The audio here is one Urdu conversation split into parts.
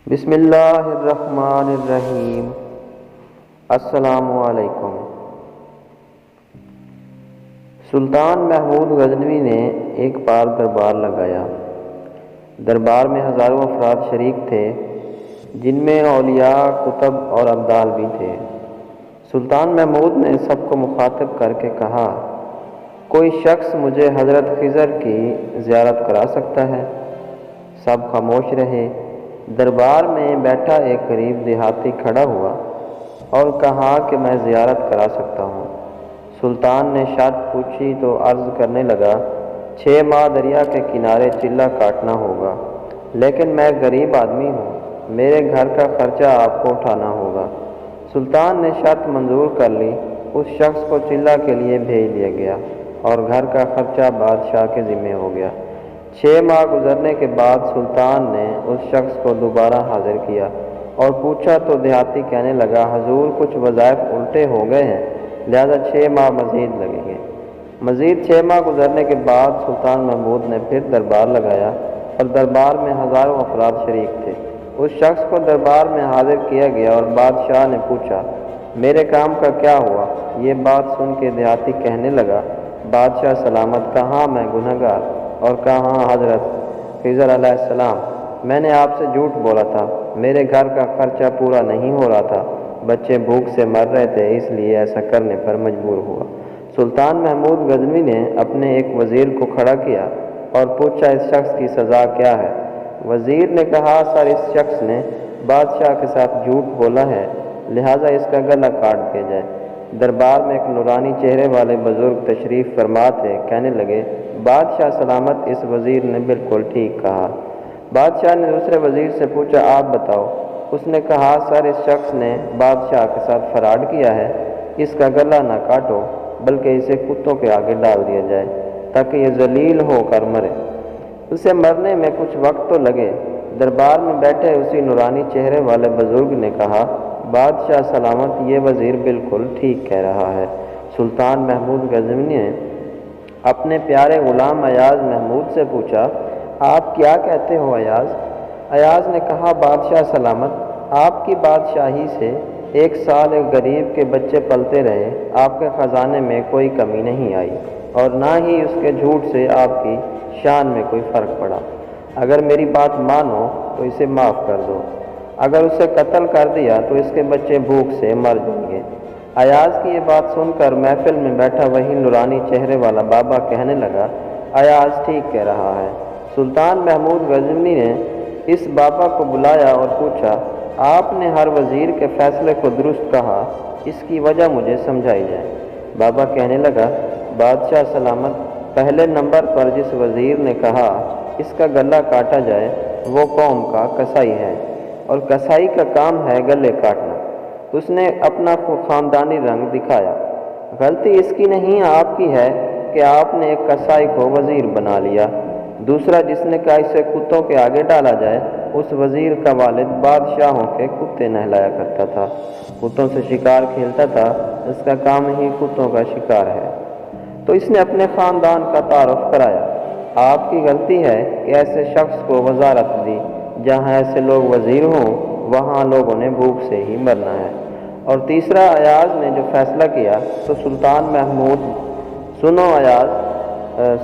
بسم اللہ الرحمن الرحیم۔ السلام علیکم۔ سلطان محمود غزنوی نے ایک بار دربار لگایا۔ دربار میں ہزاروں افراد شریک تھے، جن میں اولیاء، کتب اور ابدال بھی تھے۔ سلطان محمود نے سب کو مخاطب کر کے کہا، کوئی شخص مجھے حضرت خضر کی زیارت کرا سکتا ہے؟ سب خاموش رہے۔ دربار میں بیٹھا ایک غریب دیہاتی کھڑا ہوا اور کہا کہ میں زیارت کرا سکتا ہوں۔ سلطان نے شرط پوچھی تو عرض کرنے لگا، 6 ماہ دریا کے کنارے چلہ کاٹنا ہوگا، لیکن میں غریب آدمی ہوں، میرے گھر کا خرچہ آپ کو اٹھانا ہوگا۔ سلطان نے شرط منظور کر لی۔ اس شخص کو چلہ کے لیے بھیج دیا گیا اور گھر کا خرچہ بادشاہ کے ذمہ ہو گیا۔ 6 ماہ گزرنے کے بعد سلطان نے اس شخص کو دوبارہ حاضر کیا اور پوچھا تو دیہاتی کہنے لگا، حضور کچھ وظائف الٹے ہو گئے ہیں، لہذا 6 ماہ مزید لگیں گے۔ مزید 6 ماہ گزرنے کے بعد سلطان محمود نے پھر دربار لگایا اور دربار میں ہزاروں افراد شریک تھے۔ اس شخص کو دربار میں حاضر کیا گیا اور بادشاہ نے پوچھا، میرے کام کا کیا ہوا؟ یہ بات سن کے دیہاتی کہنے لگا، بادشاہ سلامت، کہاں میں گنہگار اور کہاں حضرت خضر علیہ السلام؟ میں نے آپ سے جھوٹ بولا تھا، میرے گھر کا خرچہ پورا نہیں ہو رہا تھا، بچے بھوک سے مر رہے تھے، اس لیے ایسا کرنے پر مجبور ہوا۔ سلطان محمود غزنوی نے اپنے ایک وزیر کو کھڑا کیا اور پوچھا، اس شخص کی سزا کیا ہے؟ وزیر نے کہا، سر اس شخص نے بادشاہ کے ساتھ جھوٹ بولا ہے، لہٰذا اس کا گلا کاٹ دیا جائے۔ دربار میں ایک نورانی چہرے والے بزرگ تشریف فرما تھے، کہنے لگے، بادشاہ سلامت، اس وزیر نے بالکل ٹھیک کہا۔ بادشاہ نے دوسرے وزیر سے پوچھا، آپ بتاؤ۔ اس نے کہا، سر اس شخص نے بادشاہ کے ساتھ فراڈ کیا ہے، اس کا گلا نہ کاٹو بلکہ اسے کتوں کے آگے ڈال دیا جائے تاکہ یہ ذلیل ہو کر مرے۔ اسے مرنے میں کچھ وقت تو لگے۔ دربار میں بیٹھے اسی نورانی چہرے والے بزرگ نے کہا، بادشاہ سلامت، یہ وزیر بالکل ٹھیک کہہ رہا ہے۔ سلطان محمود غزنوی نے اپنے پیارے غلام ایاز محمود سے پوچھا، آپ کیا کہتے ہو ایاز؟ ایاز نے کہا، بادشاہ سلامت، آپ کی بادشاہی سے 1 سال ایک غریب کے بچے پلتے رہے، آپ کے خزانے میں کوئی کمی نہیں آئی اور نہ ہی اس کے جھوٹ سے آپ کی شان میں کوئی فرق پڑا۔ اگر میری بات مانو تو اسے معاف کر دو، اگر اسے قتل کر دیا تو اس کے بچے بھوک سے مر جائیں گے۔ ایاز کی یہ بات سن کر محفل میں بیٹھا وہی نورانی چہرے والا بابا کہنے لگا، ایاز ٹھیک کہہ رہا ہے۔ سلطان محمود غزنوی نے اس بابا کو بلایا اور پوچھا، آپ نے ہر وزیر کے فیصلے کو درست کہا، اس کی وجہ مجھے سمجھائی جائے۔ بابا کہنے لگا، بادشاہ سلامت، پہلے نمبر پر جس وزیر نے کہا اس کا گلا کاٹا جائے وہ قوم کا کسائی ہے، اور کسائی کا کام ہے گلے کاٹنا۔ اس نے اپنا خاندانی رنگ دکھایا۔ غلطی اس کی نہیں، آپ کی ہے کہ آپ نے ایک کسائی کو وزیر بنا لیا۔ دوسرا جس نے کہا اسے کتوں کے آگے ڈالا جائے، اس وزیر کا والد بادشاہوں کے کتے نہلایا کرتا تھا، کتوں سے شکار کھیلتا تھا، اس کا کام ہی کتوں کا شکار ہے، تو اس نے اپنے خاندان کا تعارف کرایا۔ آپ کی غلطی ہے کہ ایسے شخص کو وزارت دی، جہاں ایسے لوگ وزیر ہوں وہاں لوگوں نے بھوک سے ہی مرنا ہے۔ اور تیسرا، ایاز نے جو فیصلہ کیا تو سلطان محمود، سنو ایاز،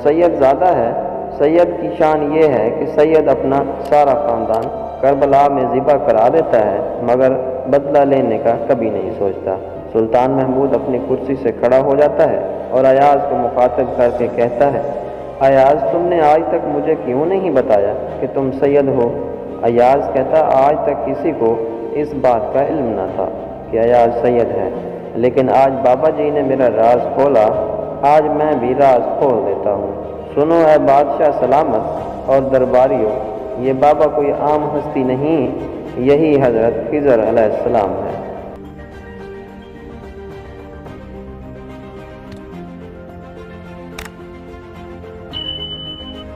سید زادہ ہے، سید کی شان یہ ہے کہ سید اپنا سارا خاندان کربلا میں ذبح کرا دیتا ہے مگر بدلہ لینے کا کبھی نہیں سوچتا۔ سلطان محمود اپنی کرسی سے کھڑا ہو جاتا ہے اور ایاز کو مخاطب کر کے کہتا ہے، ایاز تم نے آج تک مجھے کیوں نہیں بتایا کہ تم سید ہو؟ ایاز کہتا، آج تک کسی کو اس بات کا علم نہ تھا کہ ایاز سید ہے، لیکن آج بابا جی نے میرا راز کھولا، آج میں بھی راز کھول دیتا ہوں۔ سنو اے بادشاہ سلامت اور درباریوں، یہ بابا کوئی عام ہستی نہیں، یہی حضرت خضر علیہ السلام ہے۔